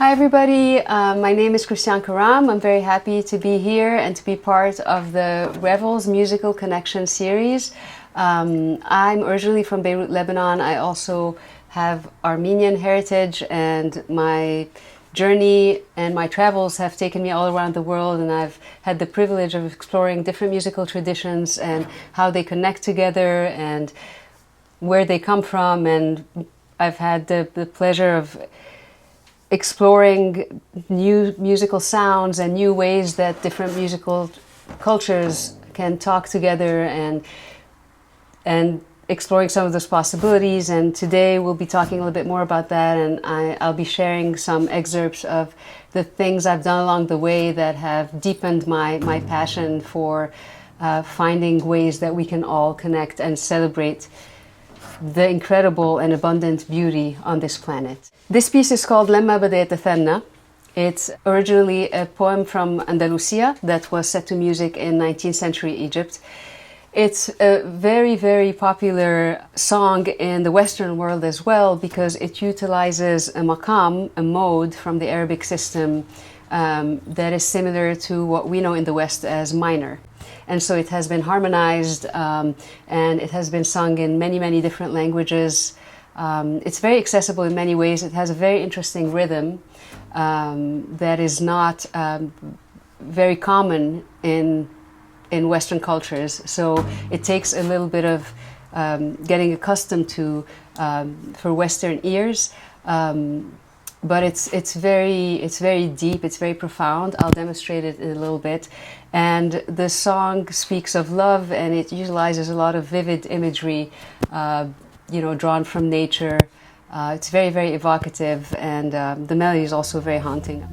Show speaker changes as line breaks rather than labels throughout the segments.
Hi everybody, my name is Christiane Karam. I'm very happy to be here and to be part of the Revels Musical Connection series. I'm originally from Beirut, Lebanon. I also have Armenian heritage, and my journey and my travels have taken me all around the world, and I've had the privilege of exploring different musical traditions and how they connect together and where they come from. And I've had the pleasure of exploring new musical sounds and new ways that different musical cultures can talk together, and exploring some of those possibilities. And today we'll be talking a little bit more about that, and I'll be sharing some excerpts of the things I've done along the way that have deepened my passion for finding ways that we can all connect and celebrate the incredible and abundant beauty on this planet. This piece is called Mabadetta. It's originally a poem from Andalusia that was set to music in 19th century Egypt. It's a very, very popular song in the Western world as well, because it utilizes a maqam, a mode from the Arabic system that is similar to what we know in the West as minor. And so it has been harmonized and it has been sung in many, many different languages. It's very accessible in many ways. It has a very interesting rhythm that is not very common in Western cultures. So it takes a little bit of getting accustomed to for Western ears. But it's very deep, it's very profound. I'll demonstrate it in a little bit. And the song speaks of love, and it utilizes a lot of vivid imagery, drawn from nature. It's very, very evocative, and the melody is also very haunting.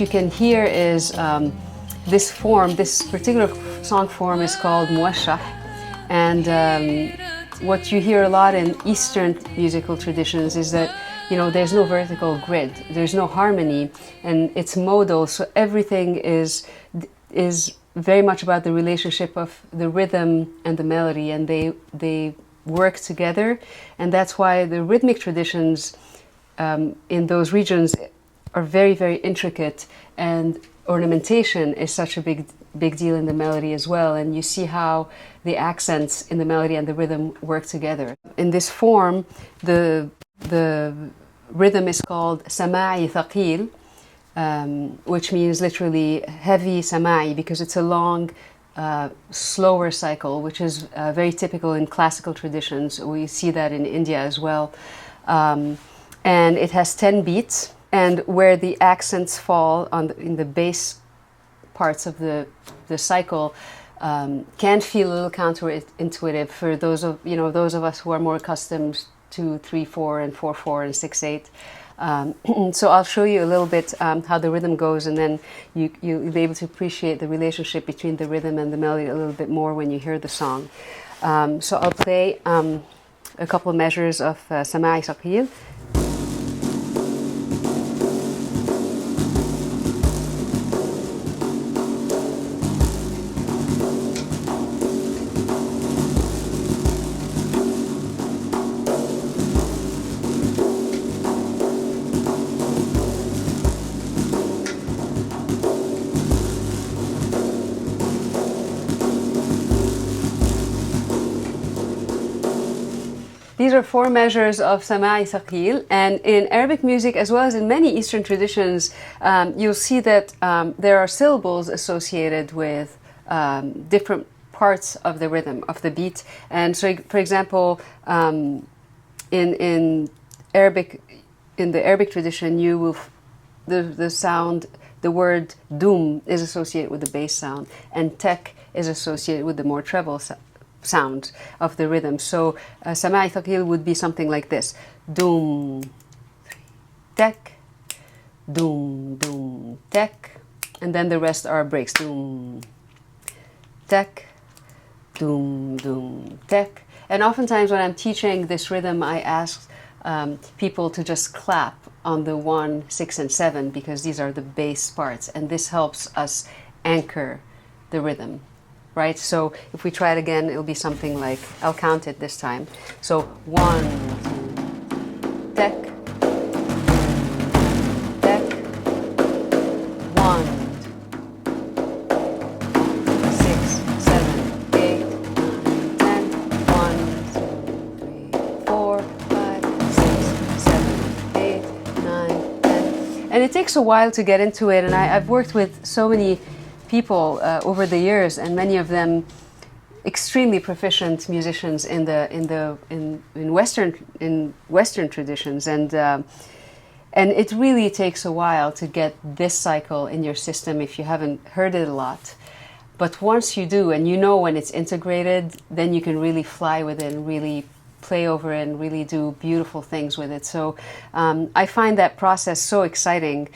what you can hear is this form, this particular song form is called muwashah, and what you hear a lot in Eastern musical traditions is that, you know, there's no vertical grid, there's no harmony, and it's modal, so everything is very much about the relationship of the rhythm and the melody, and they work together, and that's why the rhythmic traditions in those regions are very, very intricate, and ornamentation is such a big deal in the melody as well, and you see how the accents in the melody and the rhythm work together. In this form, the rhythm is called sama'i thaqil, which means literally heavy sama'i, because it's a long, slower cycle, which is very typical in classical traditions. We see that in India as well. And it has 10 beats, and where the accents fall in the bass parts of the cycle can feel a little counterintuitive for those of us who are more accustomed to 3/4 and 4/4 and 6/8. So I'll show you a little bit how the rhythm goes, and then you'll be able to appreciate the relationship between the rhythm and the melody a little bit more when you hear the song. So I'll play a couple of measures of Sama'i Thaqil. These are 4 measures of Sama'i Thaqil, and in Arabic music, as well as in many Eastern traditions, you'll see that there are syllables associated with different parts of the rhythm, of the beat. And so, for example, in the Arabic tradition, you will the sound, the word dum is associated with the bass sound, and tek is associated with the more treble sound of the rhythm. So Sama'i Thaqil would be something like this: dum, tek, dum, dum, tek, and then the rest are breaks: dum, tek, dum, dum, tek. And oftentimes when I'm teaching this rhythm, I ask people to just clap on the 1, 6, and 7, because these are the bass parts, and this helps us anchor the rhythm. Right? So if we try it again, it'll be something like, I'll count it this time. So 1, 2, tek, tek, 1, 6, 7, 8, 10, 1, 2, 3, 4, 5, 6, 7, 8, 9, 10. And it takes a while to get into it, and I've worked with so many people over the years, and many of them extremely proficient musicians in Western traditions, and it really takes a while to get this cycle in your system if you haven't heard it a lot. But once you do, and you know when it's integrated, then you can really fly with it and really play over it and really do beautiful things with it. So I find that process so exciting,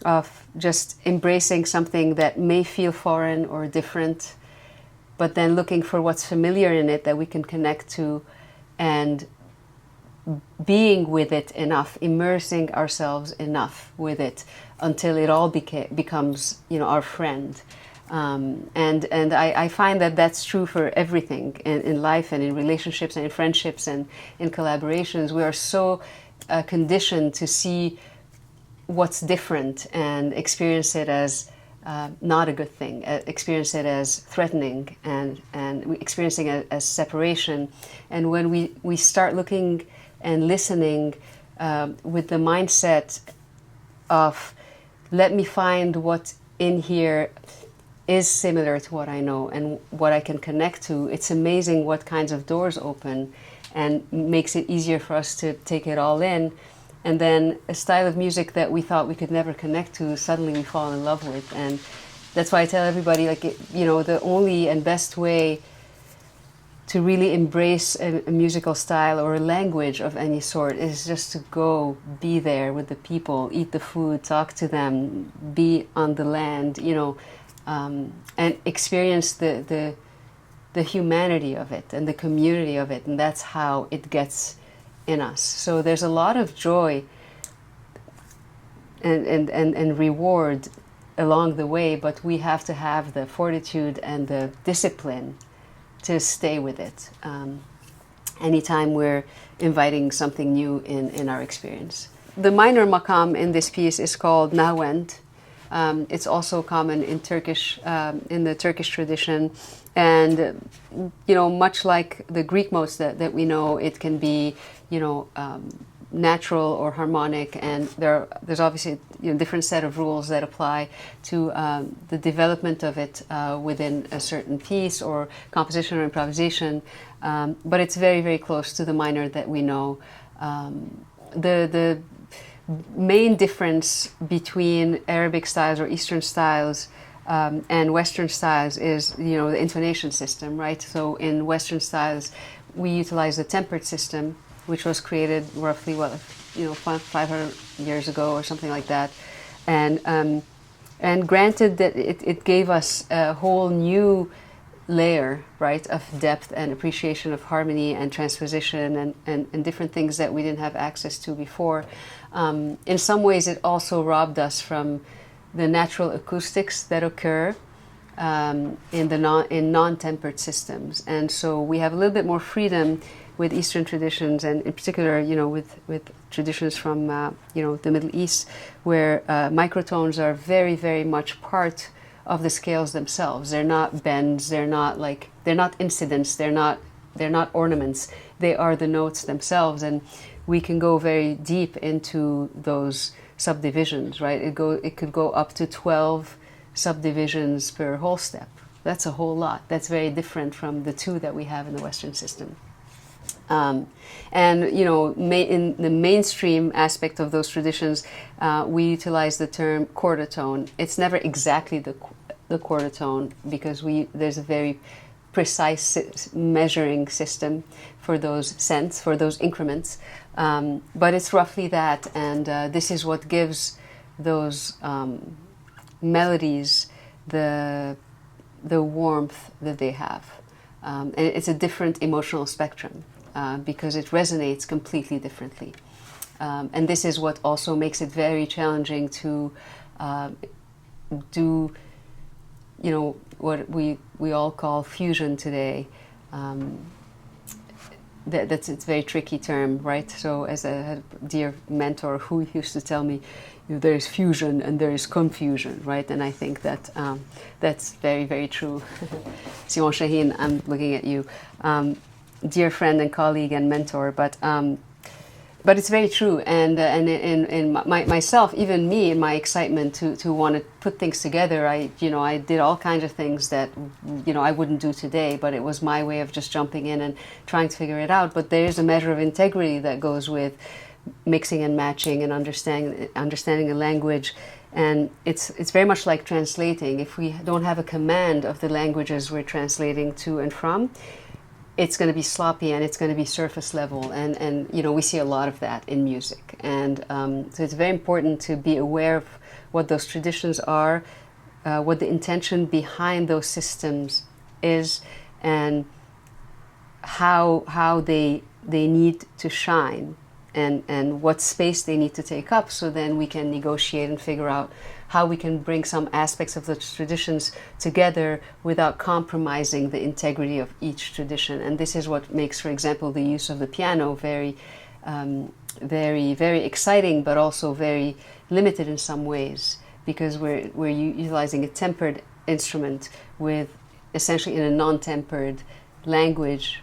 of just embracing something that may feel foreign or different, but then looking for what's familiar in it that we can connect to, and being with it enough, immersing ourselves enough with it until it all becomes, you know, our friend. And I find that that's true for everything in life and in relationships and in friendships and in collaborations. We are so conditioned to see what's different and experience it as not a good thing, experience it as threatening, and experiencing it as separation. And when we start looking and listening with the mindset of, let me find what in here is similar to what I know and what I can connect to, it's amazing what kinds of doors open and makes it easier for us to take it all in. And then a style of music that we thought we could never connect to, suddenly we fall in love with. And that's why I tell everybody, like, you know, the only and best way to really embrace a musical style or a language of any sort is just to go be there with the people, eat the food, talk to them, be on the land, you know, and experience the humanity of it and the community of it, and that's how it gets in us. So there's a lot of joy and reward along the way, but we have to have the fortitude and the discipline to stay with it anytime we're inviting something new in our experience. The minor makam in this piece is called Nahwend. It's also common in Turkish, in the Turkish tradition, and you know, much like the Greek modes that we know, it can be, you know, natural or harmonic, and there's obviously, you know, different set of rules that apply to the development of it within a certain piece or composition or improvisation, but it's very, very close to the minor that we know. The main difference between Arabic styles or Eastern styles and Western styles is, you know, the intonation system, right? So in Western styles, we utilize the tempered system, which was created roughly, what, you know, 500 years ago or something like that, and granted that it gave us a whole new layer, right, of depth and appreciation of harmony and transposition and different things that we didn't have access to before. In some ways, it also robbed us from the natural acoustics that occur in non-tempered systems, and so we have a little bit more freedom with Eastern traditions, and in particular, you know, with traditions from you know, the Middle East, where microtones are very, very much part of the scales themselves. They're not bends. They're not incidents. They're not ornaments. They are the notes themselves, and we can go very deep into those subdivisions. Right? It could go up to 12 subdivisions per whole step. That's a whole lot. That's very different from the 2 that we have in the Western system. And you know, in the mainstream aspect of those traditions, we utilize the term quarter tone. It's never exactly the quarter tone, because there's a very precise measuring system for those cents, for those increments. But it's roughly that, and this is what gives those melodies the warmth that they have. And it's a different emotional spectrum. Because it resonates completely differently. And this is what also makes it very challenging to do, you know, what we all call fusion today. It's a very tricky term, right? So as a dear mentor who used to tell me, there is fusion and there is confusion, right? And I think that that's very, very true. Simon Shaheen, I'm looking at you. Dear friend and colleague and mentor, but it's very true, and in myself, even me, in my excitement to want to put things together, I did all kinds of things that, you know, I wouldn't do today, but it was my way of just jumping in and trying to figure it out. But there's a measure of integrity that goes with mixing and matching and understanding a language, and it's very much like translating. If we don't have a command of the languages we're translating to and from, it's going to be sloppy and it's going to be surface level, and you know, we see a lot of that in music, and so it's very important to be aware of what those traditions are, what the intention behind those systems is, and how they need to shine, and what space they need to take up, so then we can negotiate and figure out how we can bring some aspects of the traditions together without compromising the integrity of each tradition. And this is what makes, for example, the use of the piano very, very, very exciting, but also very limited in some ways, because we're utilizing a tempered instrument with essentially in a non-tempered language.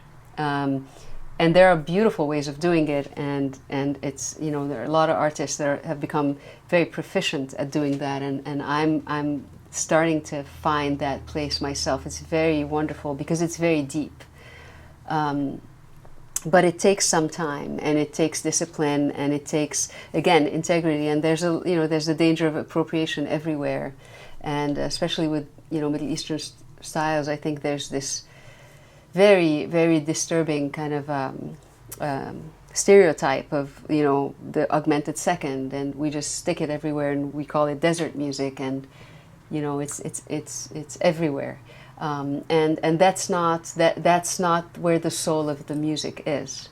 And there are beautiful ways of doing it, and it's, you know, there are a lot of artists that have become very proficient at doing that, and I'm starting to find that place myself. It's very wonderful because it's very deep, but it takes some time, and it takes discipline, and it takes, again, integrity. And there's a danger of appropriation everywhere, and especially with, you know, Middle Eastern styles, I think there's this very, very disturbing kind of stereotype of, you know, the augmented second, and we just stick it everywhere, and we call it desert music, and you know, it's everywhere, and that's not where the soul of the music is,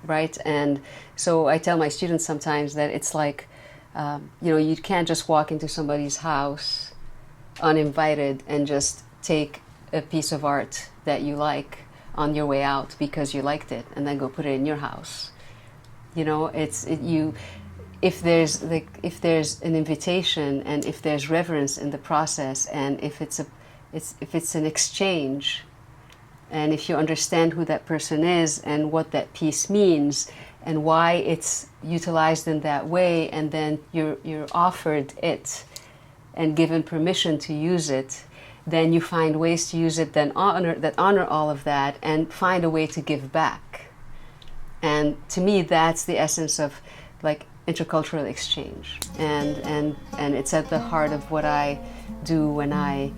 right? And so I tell my students sometimes that it's like, you know, you can't just walk into somebody's house uninvited and just take a piece of art that you like on your way out because you liked it, and then go put it in your house. You know, if there's an invitation, and if there's reverence in the process, and if it's an exchange, and if you understand who that person is and what that piece means and why it's utilized in that way, and then you're offered it and given permission to use it, then you find ways to use it that honor all of that, and find a way to give back. And to me, that's the essence of like intercultural exchange, and it's at the heart of what I do when I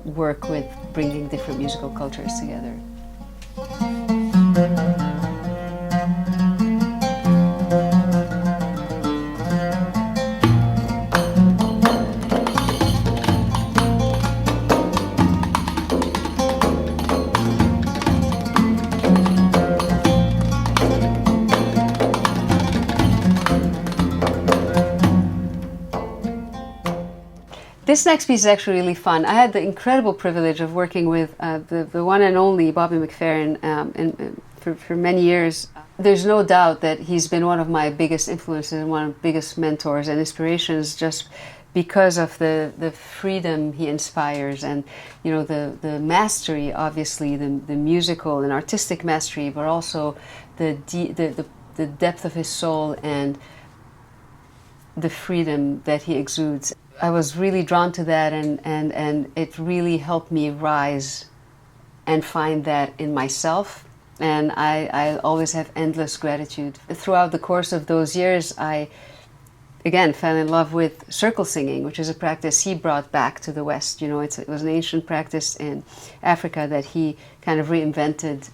work with bringing different musical cultures together. This next piece is actually really fun. I had the incredible privilege of working with the one and only Bobby McFerrin for many years. There's no doubt that he's been one of my biggest influences and one of the biggest mentors and inspirations, just because of the freedom he inspires, and you know, the mastery, obviously the musical and artistic mastery, but also the depth of his soul and the freedom that he exudes. I was really drawn to that, and it really helped me rise and find that in myself. And I always have endless gratitude. Throughout the course of those years, I again fell in love with circle singing, which is a practice he brought back to the West. You know, it was an ancient practice in Africa that he kind of reinvented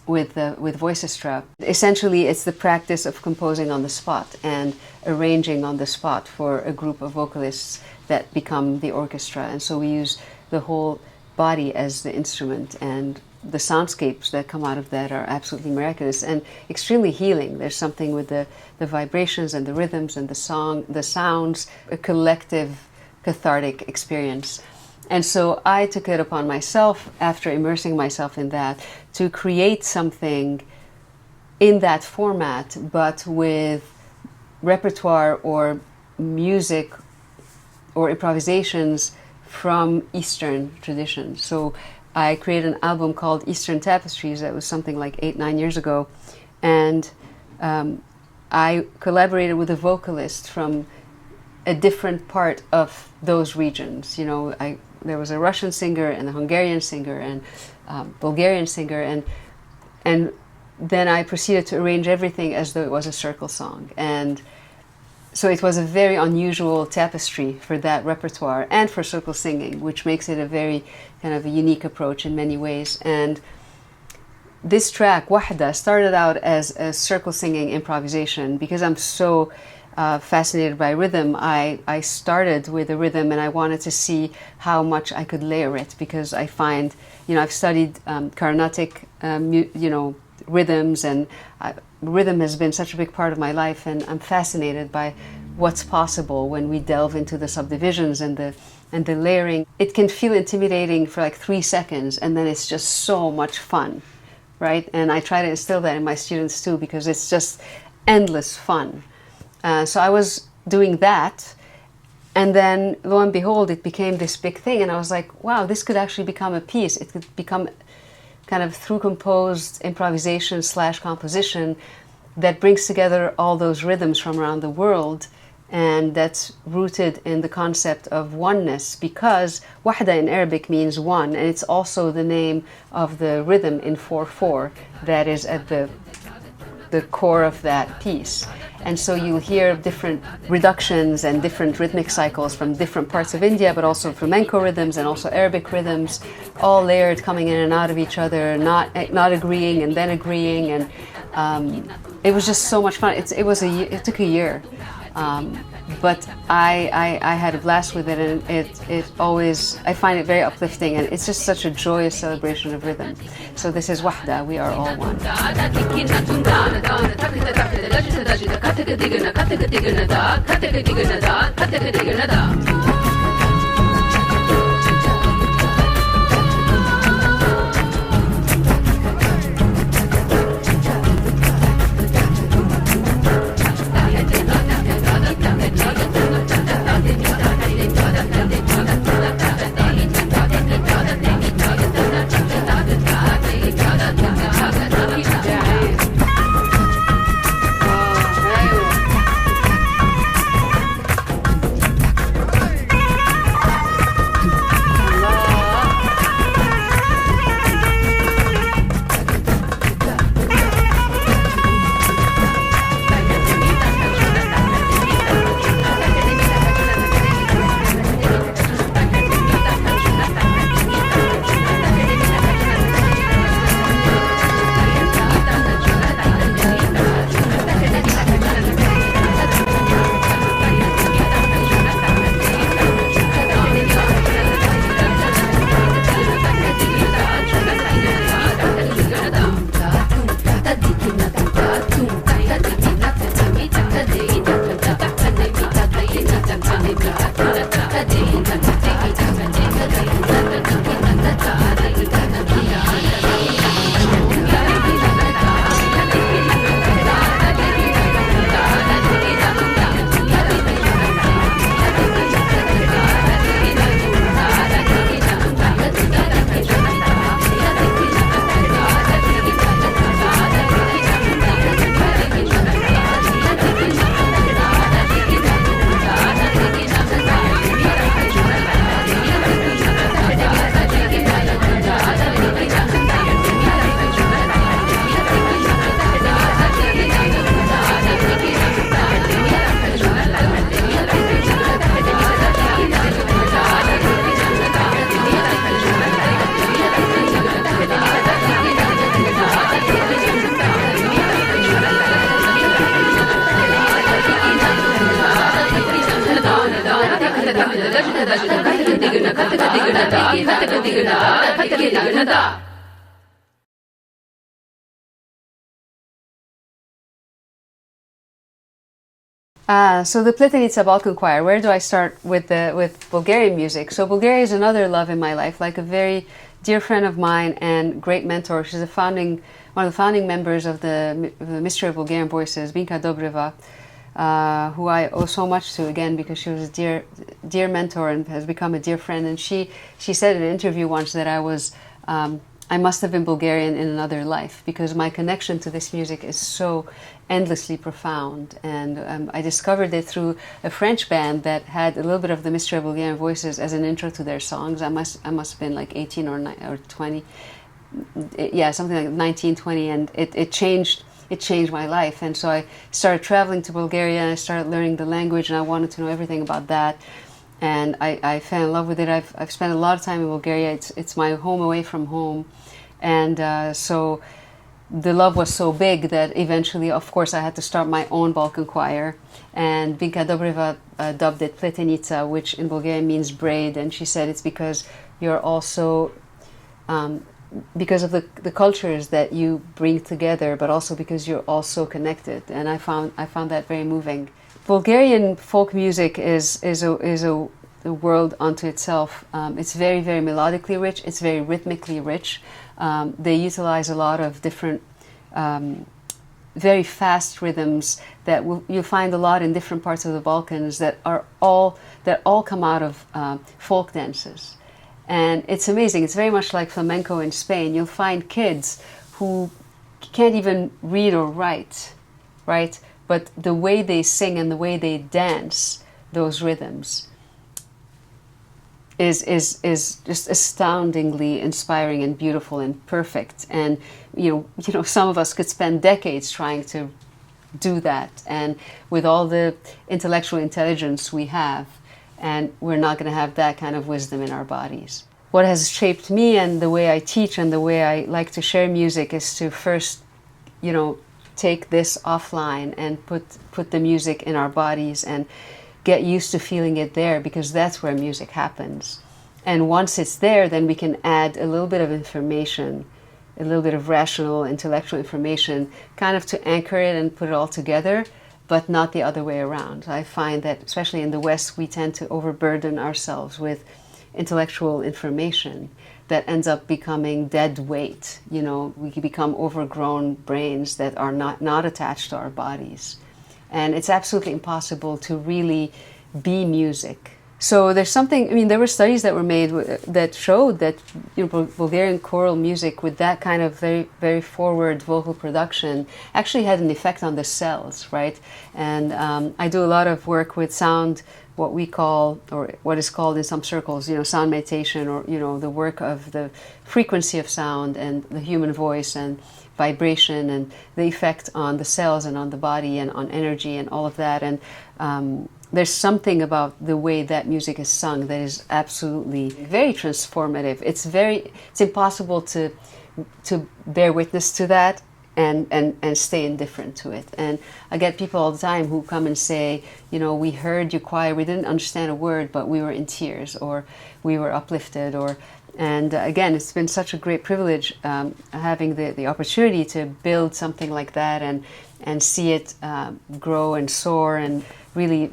with voicestra. Essentially, it's the practice of composing on the spot and arranging on the spot for a group of vocalists that become the orchestra. And so we use the whole body as the instrument, and the soundscapes that come out of that are absolutely miraculous and extremely healing. There's something with the vibrations and the rhythms and the sounds, a collective cathartic experience. And so I took it upon myself, after immersing myself in that, to create something in that format, but with repertoire or music or improvisations from Eastern traditions. So I created an album called Eastern Tapestries that was something like 8-9 years ago, and I collaborated with a vocalist from a different part of those regions. You know, there was a Russian singer and a Hungarian singer and Bulgarian singer, and then I proceeded to arrange everything as though it was a circle song. And so it was a very unusual tapestry for that repertoire and for circle singing, which makes it a very kind of a unique approach in many ways. And this track, Wahda, started out as a circle singing improvisation because I'm so fascinated by rhythm. I started with a rhythm, and I wanted to see how much I could layer it, because I find, you know, I've studied Carnatic, you know, rhythms, and rhythm has been such a big part of my life, and I'm fascinated by what's possible when we delve into the subdivisions and the layering. It can feel intimidating for like 3 seconds, and then it's just so much fun, right? And I try to instill that in my students too, because it's just endless fun. So I was doing that, and then lo and behold, it became this big thing, and I was like, wow, this could actually become a piece. It could become kind of through composed improvisation / composition that brings together all those rhythms from around the world, and that's rooted in the concept of oneness, because Wahda in Arabic means one, and it's also the name of the rhythm in 4/4 that is at the the core of that piece. And so you'll hear different reductions and different rhythmic cycles from different parts of India, but also flamenco rhythms and also Arabic rhythms, all layered, coming in and out of each other, not agreeing and then agreeing. And it was just so much fun. It took a year. But I had a blast with it, and I find it very uplifting, and it's just such a joyous celebration of rhythm. So this is Wahda, we are all one. So the Pletenitsa Balkan Choir, where do I start with Bulgarian music? So Bulgaria is another love in my life, like a very dear friend of mine and great mentor. She's one of the founding members of the Mystery of Bulgarian Voices, Binka Dobreva, who I owe so much to, again, because she was a dear mentor and has become a dear friend. And she said in an interview once that I must have been Bulgarian in another life, because my connection to this music is so endlessly profound. And I discovered it through a French band that had a little bit of the Mystery of Bulgarian Voices as an intro to their songs. I must have been like 18 or 20. Yeah, something like 19, 20, and it changed my life. And so I started traveling to Bulgaria, and I started learning the language, and I wanted to know everything about that. And I fell in love with it. I've spent a lot of time in Bulgaria. It's my home away from home. And so the love was so big that eventually, of course, I had to start my own Balkan choir. And Binka Dobreva dubbed it Pletenitsa, which in Bulgarian means braid. And she said it's because you're also, because of the cultures that you bring together, but also because you're all so connected. And I found that very moving. Bulgarian folk music is a world unto itself. It's very, very melodically rich. It's very rhythmically rich. They utilize a lot of different, very fast rhythms that you'll find a lot in different parts of the Balkans that all come out of folk dances. And it's amazing. It's very much like flamenco in Spain. You'll find kids who can't even read or write, right? But the way they sing and the way they dance those rhythms is just astoundingly inspiring and beautiful and perfect. And some of us could spend decades trying to do that, and with all the intellectual intelligence we have, and we're not going to have that kind of wisdom in our bodies. What has shaped me and the way I teach and the way I like to share music is to first, take this offline and put the music in our bodies and get used to feeling it there, because that's where music happens. And once it's there, then we can add a little bit of information, a little bit of rational, intellectual information, kind of to anchor it and put it all together, but not the other way around. I find that, especially in the West, we tend to overburden ourselves with intellectual information that ends up becoming dead weight. We can become overgrown brains that are not attached to our bodies. And it's absolutely impossible to really be music. So there's something, there were studies that were made that showed that Bulgarian choral music with that kind of very, very forward vocal production actually had an effect on the cells, right? And I do a lot of work with sound, what we call, or what is called in some circles, sound meditation, or, the work of the frequency of sound and the human voice and vibration and the effect on the cells and on the body and on energy and all of that. And there's something about the way that music is sung that is absolutely very transformative. It's impossible to bear witness to that and stay indifferent to it. And I get people all the time who come and say, we heard your choir, we didn't understand a word, but we were in tears, or we were uplifted, and again, it's been such a great privilege having the opportunity to build something like that and see it grow and soar and really,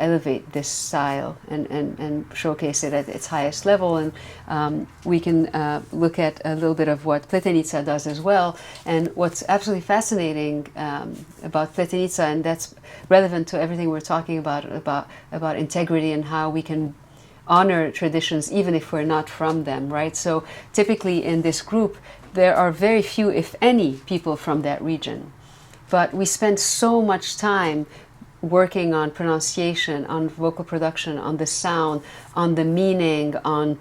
elevate this style and showcase it at its highest level. And we can look at a little bit of what Pletenitsa does as well. And what's absolutely fascinating about Pletenitsa, and that's relevant to everything we're talking about integrity and how we can honor traditions even if we're not from them, right? So typically in this group, there are very few, if any, people from that region. But we spend so much time working on pronunciation, on vocal production, on the sound, on the meaning, on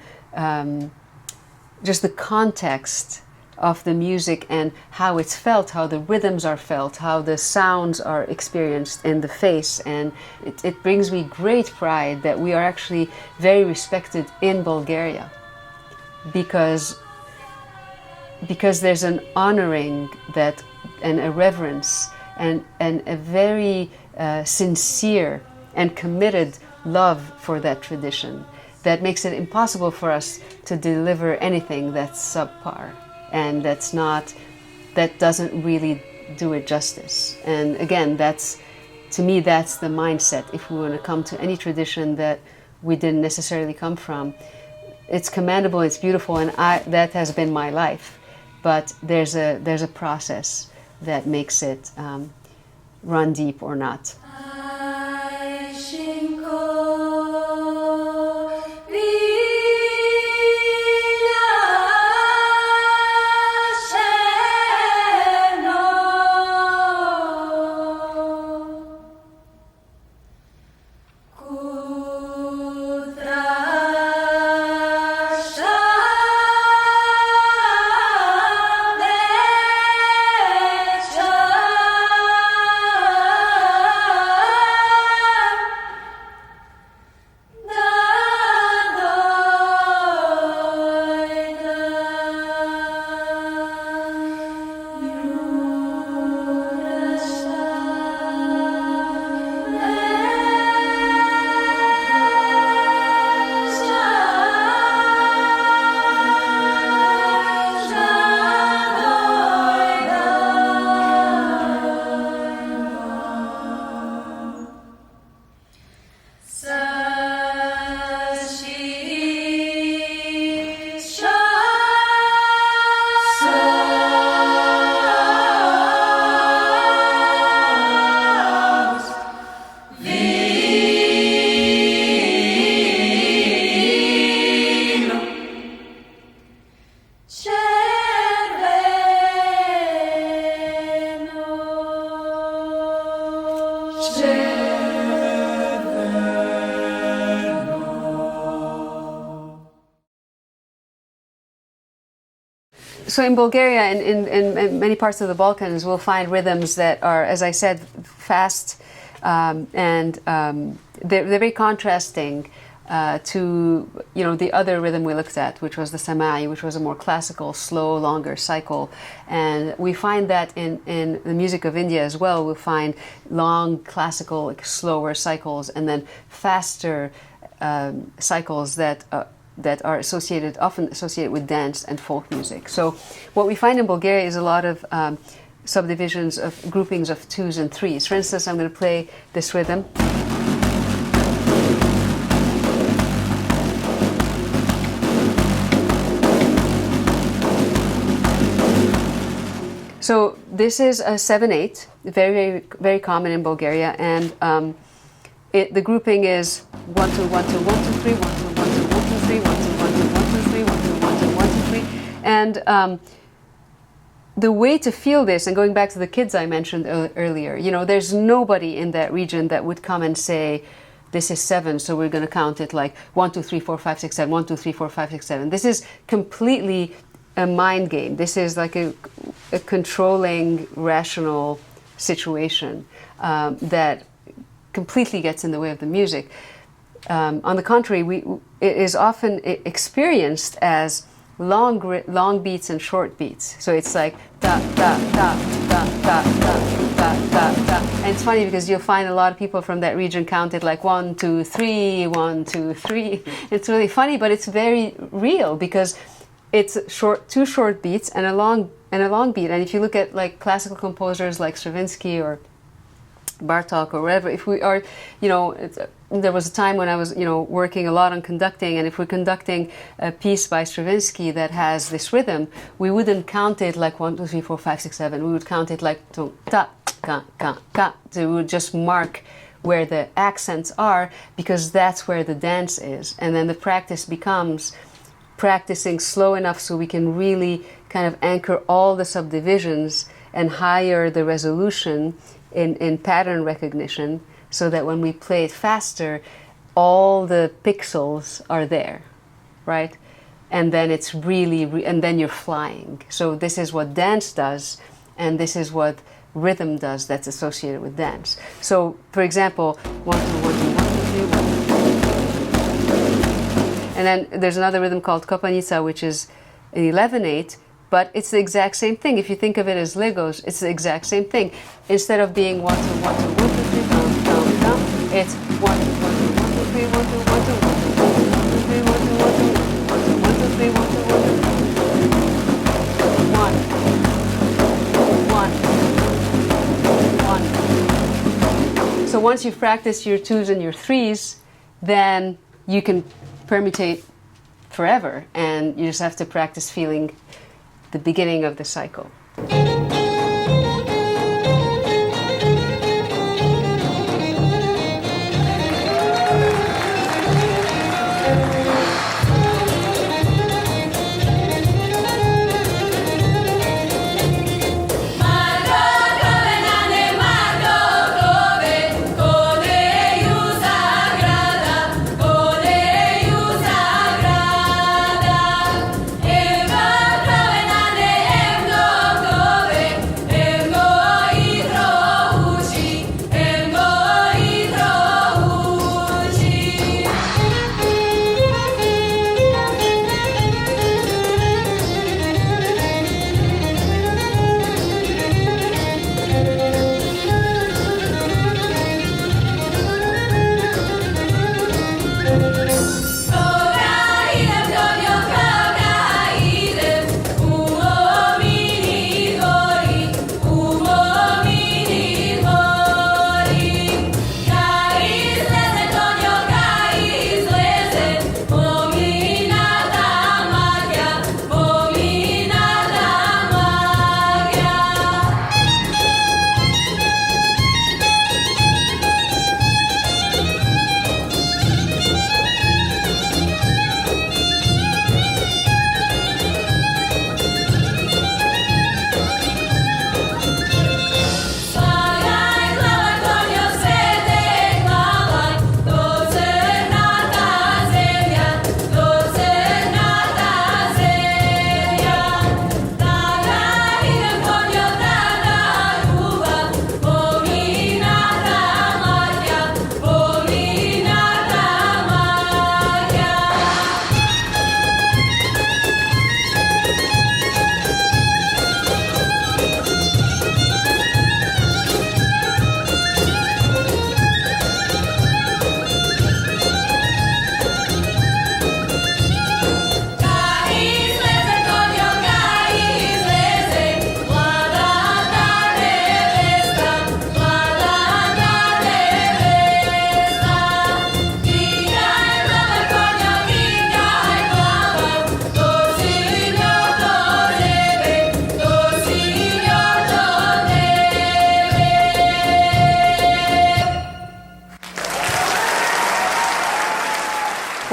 just the context of the music and how it's felt, how the rhythms are felt, how the sounds are experienced in the face. And it brings me great pride that we are actually very respected in Bulgaria, because there's an honoring that and a reverence and a very sincere and committed love for that tradition that makes it impossible for us to deliver anything that's subpar and that doesn't really do it justice. And again, to me, that's the mindset. If we want to come to any tradition that we didn't necessarily come from, it's commendable, it's beautiful, and that has been my life. But there's a process that makes it run deep or not. So in Bulgaria and in many parts of the Balkans, we'll find rhythms that are, as I said, fast, and they're very contrasting to the other rhythm we looked at, which was the Sama'i, which was a more classical, slow, longer cycle. And we find that in the music of India as well. We'll find long, classical, like, slower cycles, and then faster cycles that are often associated with dance and folk music. So what we find in Bulgaria is a lot of subdivisions of groupings of twos and threes. For instance, I'm going to play this rhythm. So this is a 7/8, very, very, very common in Bulgaria, and the grouping is 1 2 1 2 1 2 3 1 2 1 2 1 2 3 1 2 1 2 1 2 3 1 2 1 2 1 2 3, and the way to feel this, and going back to the kids I mentioned earlier, there's nobody in that region that would come and say, this is 7, so we're going to count it like 1 2 3 4 5 6 7 1 2 3 4 5 6 7. This is completely a mind game. This is like a controlling, rational situation that completely gets in the way of the music. On the contrary, it is often experienced as long beats and short beats. So it's like da da da da da da da da da. And it's funny because you'll find a lot of people from that region counted like 1 2 3 1 2 3. It's really funny, but it's very real because it's two short beats and a long beat. And if you look at like classical composers like Stravinsky or Bartok or whatever, if we are, there was a time when I was, working a lot on conducting, and if we're conducting a piece by Stravinsky that has this rhythm, we wouldn't count it like 1 2 3 4 5 6 7. We would count it like ta ka ka ka. So we would just mark where the accents are because that's where the dance is, and then the practice becomes practicing slow enough so we can really kind of anchor all the subdivisions and higher the resolution in pattern recognition, so that when we play it faster, all the pixels are there, right? And then it's and then you're flying. So this is what dance does, and this is what rhythm does that's associated with dance. So, for example, 1 2 1 2 1 2 3 1 2 3. And then there's another rhythm called Pletenitsa, which is an 11/8, but it's the exact same thing. If you think of it as Legos, it's the exact same thing. Instead of being 1 2 1 2 1 2 3 down down down, it's 1 2 1 2 1 2 3 1 2 1 2 1 2 1 2 3 1 2 1 2 1 2 1 2 3 1 2 1 2 1 1. So once you've practiced your 2s and your 3s, then you can permutate forever, and you just have to practice feeling the beginning of the cycle.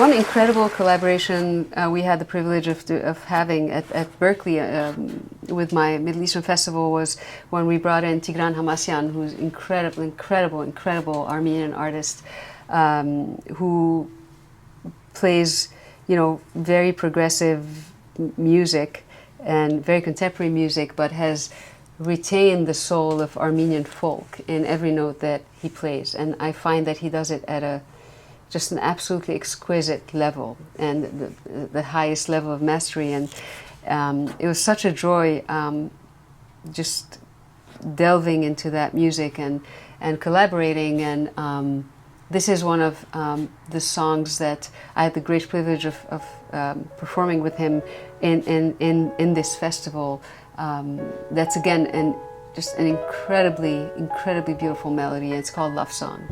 one incredible collaboration we had the privilege of having at Berklee with my Middle Eastern festival was when we brought in Tigran Hamasyan, who's incredible Armenian artist who plays, very progressive music and very contemporary music, but has retained the soul of Armenian folk in every note that he plays. And I find that he does it at just an absolutely exquisite level and the highest level of mastery. And it was such a joy just delving into that music and collaborating. And this is one of the songs that I had the great privilege of performing with him in this festival. That's again just an incredibly beautiful melody. It's called Love Song.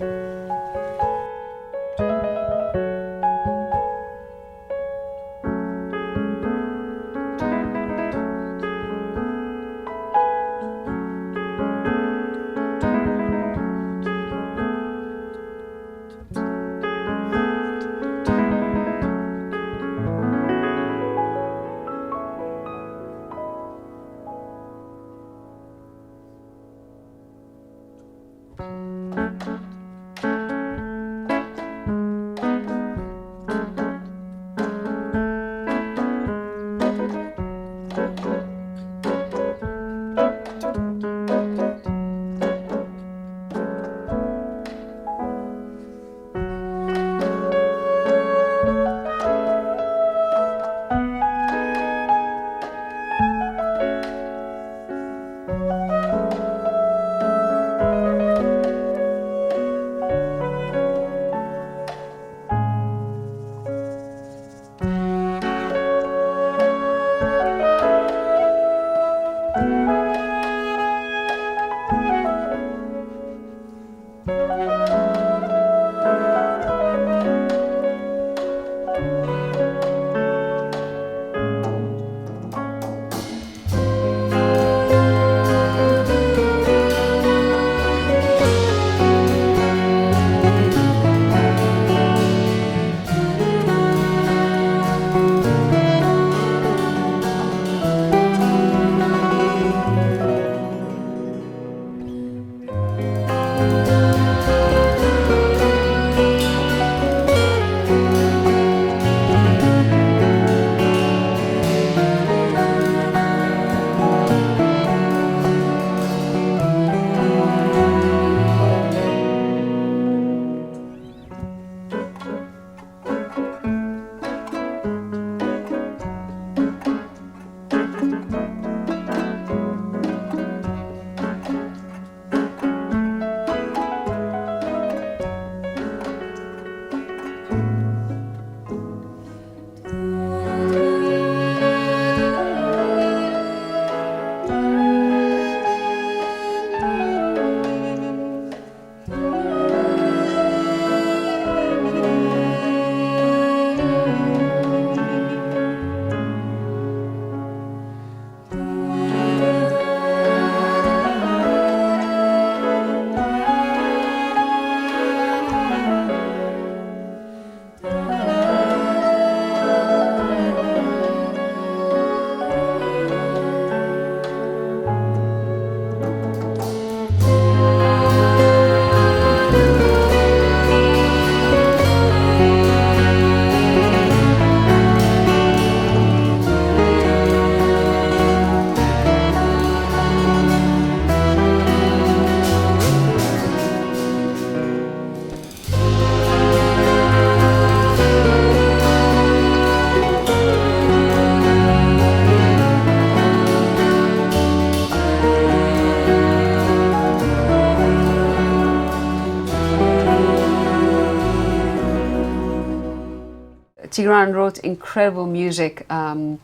Tigran wrote incredible music and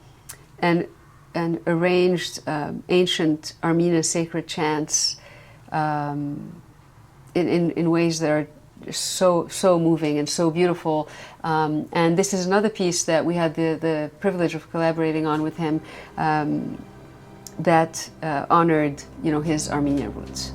arranged ancient Armenian sacred chants in ways that are so moving and so beautiful. And this is another piece that we had the privilege of collaborating on with him that honored, his Armenian roots.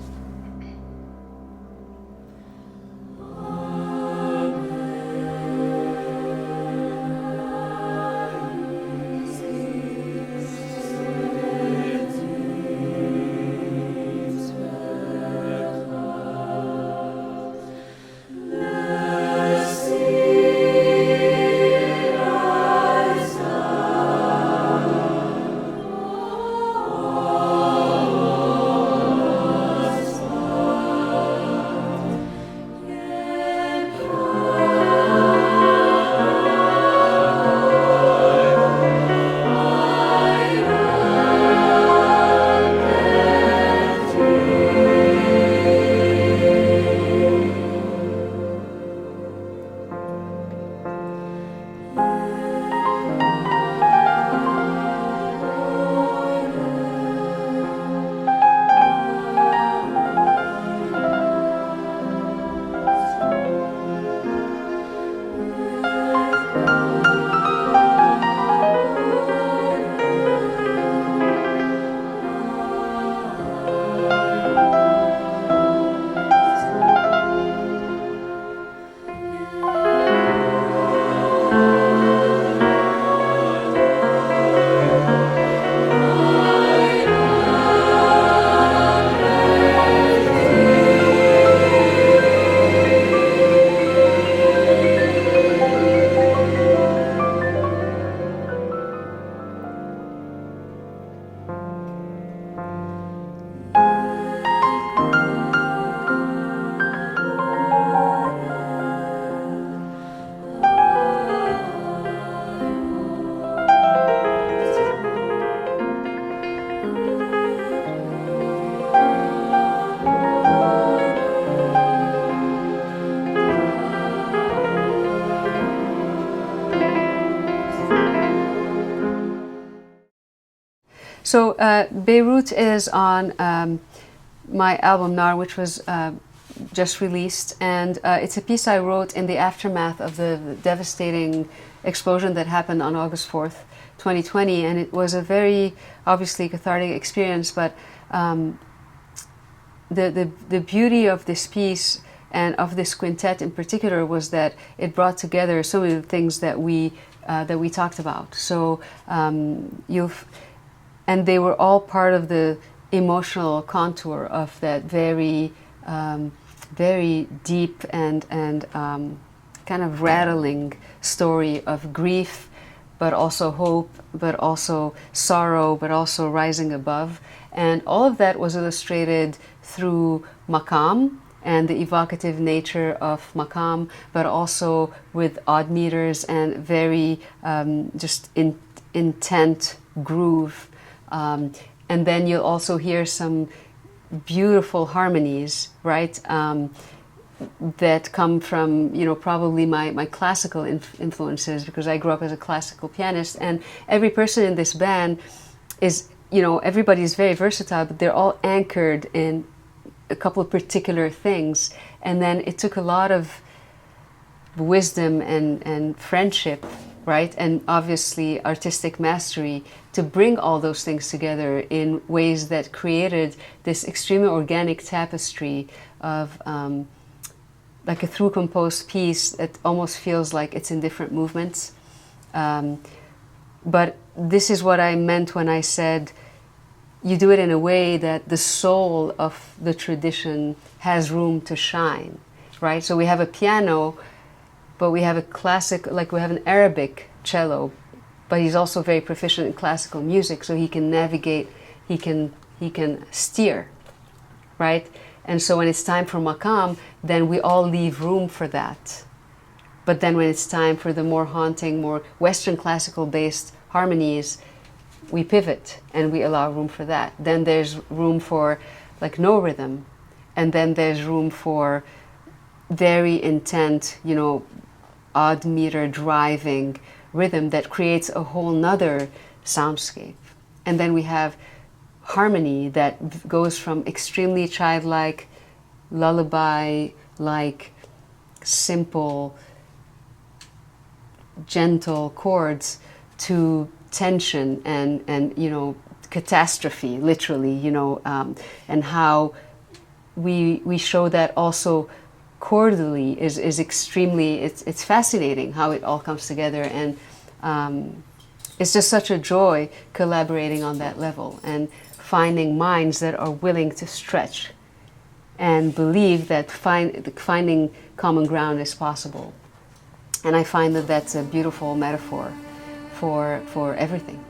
So Beirut is on my album Nar, which was just released, and it's a piece I wrote in the aftermath of the devastating explosion that happened on August 4th, 2020, and it was a very obviously cathartic experience, but the beauty of this piece and of this quintet in particular was that it brought together so many of the things that we talked about. So and they were all part of the emotional contour of that very very deep and kind of rattling story of grief, but also hope, but also sorrow, but also rising above. And all of that was illustrated through maqam and the evocative nature of maqam, but also with odd meters and very just intent groove. And then you'll also hear some beautiful harmonies, right? That come from, probably my classical influences, because I grew up as a classical pianist, and every person in this band is, everybody's very versatile, but they're all anchored in a couple of particular things. And then it took a lot of wisdom and friendship, right? And obviously artistic mastery to bring all those things together in ways that created this extremely organic tapestry of like a through composed piece that almost feels like it's in different movements. But this is what I meant when I said you do it in a way that the soul of the tradition has room to shine, right? So we have a piano, but we have a classic, like we have an Arabic cello, but he's also very proficient in classical music, so he can navigate, he can steer, right? And so when it's time for maqam, then we all leave room for that. But then when it's time for the more haunting, more Western classical based harmonies, we pivot and we allow room for that. Then there's room for like no rhythm, and then there's room for very intent, odd meter driving rhythm that creates a whole nother soundscape. And then we have harmony that goes from extremely childlike, lullaby-like, simple, gentle chords to tension and catastrophe, literally, and how we show that also chordally is extremely, it's fascinating how it all comes together, and it's just such a joy collaborating on that level and finding minds that are willing to stretch and believe that finding common ground is possible. And I find that that's a beautiful metaphor for everything.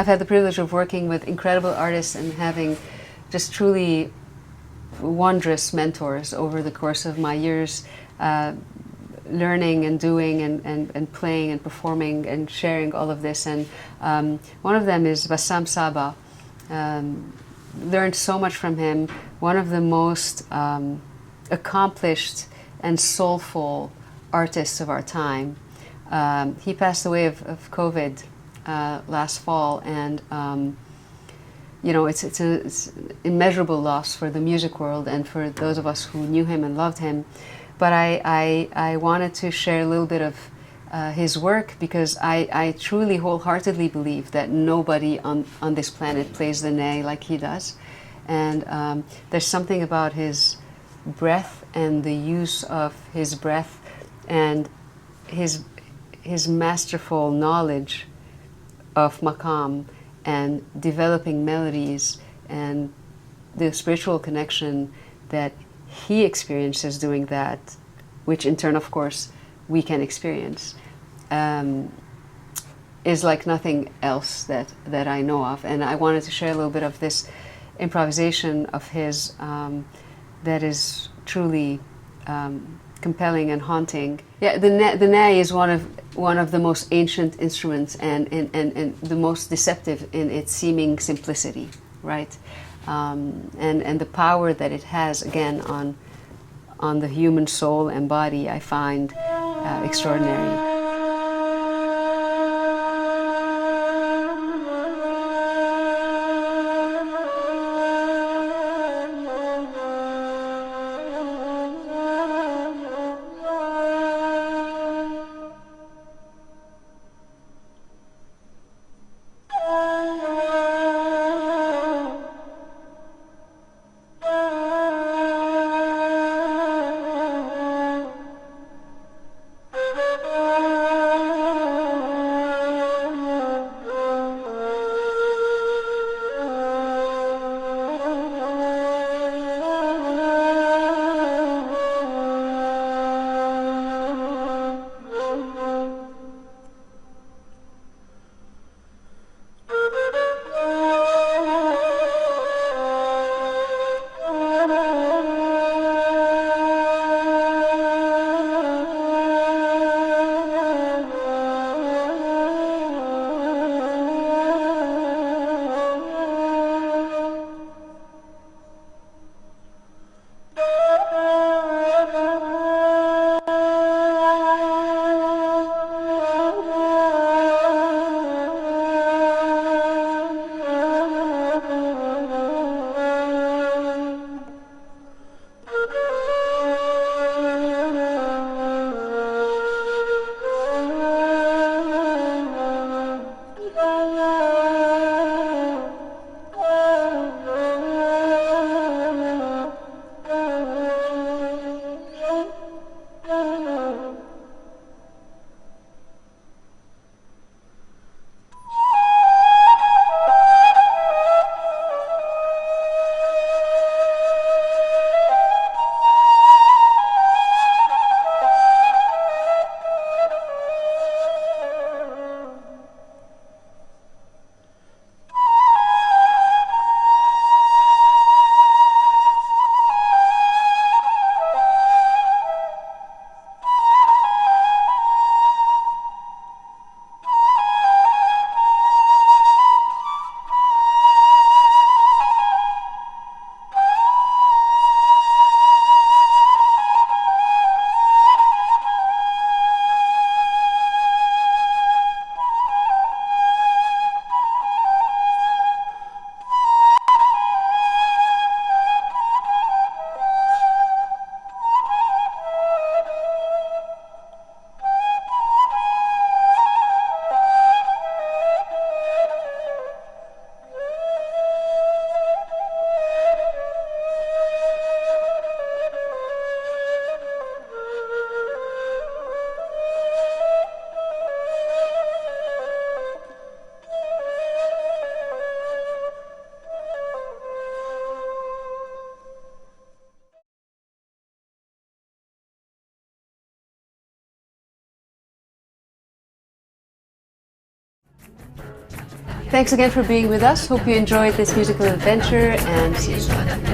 I've had the privilege of working with incredible artists and having just truly wondrous mentors over the course of my years, learning and doing and playing and performing and sharing all of this. And one of them is Bassam Saba. Learned so much from him. One of the most accomplished and soulful artists of our time. He passed away of COVID last fall, and you know, it's an immeasurable loss for the music world and for those of us who knew him and loved him. But I wanted to share a little bit of his work, because I truly wholeheartedly believe that nobody on this planet plays the ney like he does. And there's something about his breath and the use of his breath and his masterful knowledge of maqam and developing melodies and the spiritual connection that he experiences doing that, which in turn, of course, we can experience, is like nothing else that I know of. And I wanted to share a little bit of this improvisation of his that is truly compelling and haunting. Yeah, the ney is one of the most ancient instruments and the most deceptive in its seeming simplicity, right? And the power that it has, again, on the human soul and body, I find extraordinary. Thanks again for being with us. Hope you enjoyed this musical adventure, and see you soon.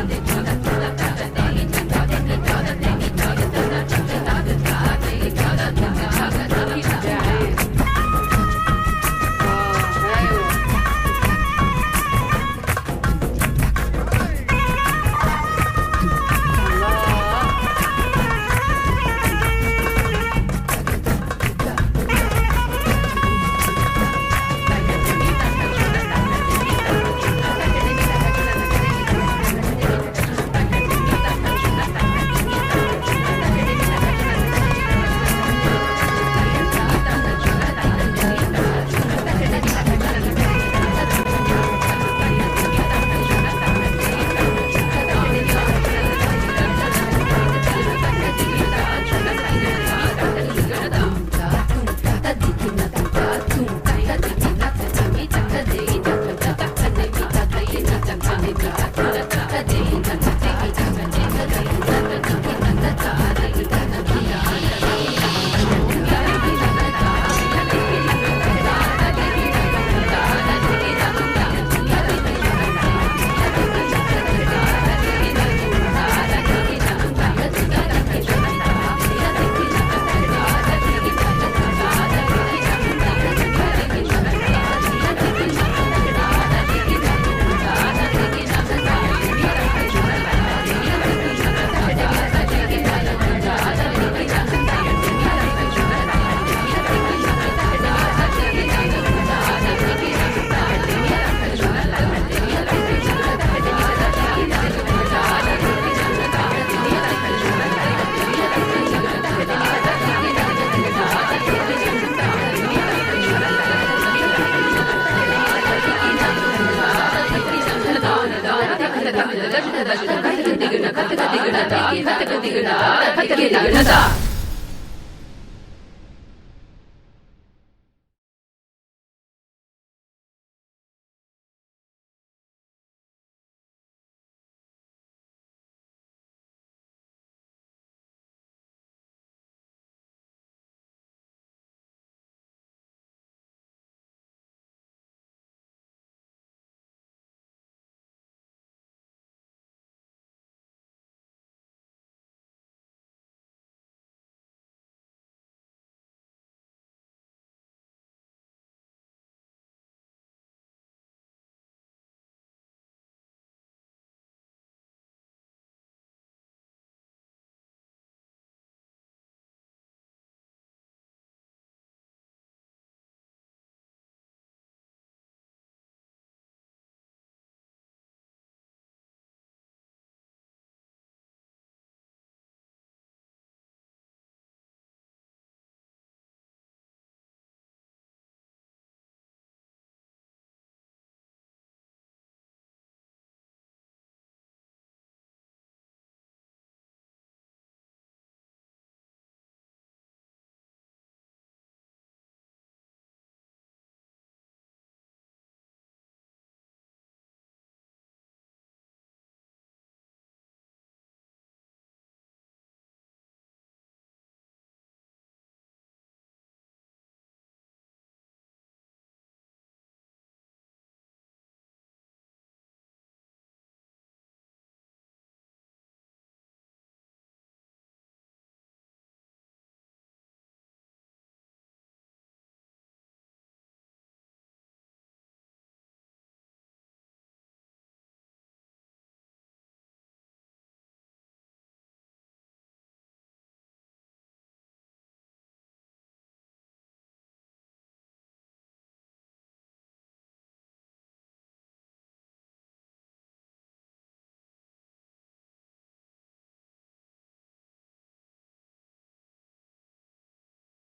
Tigran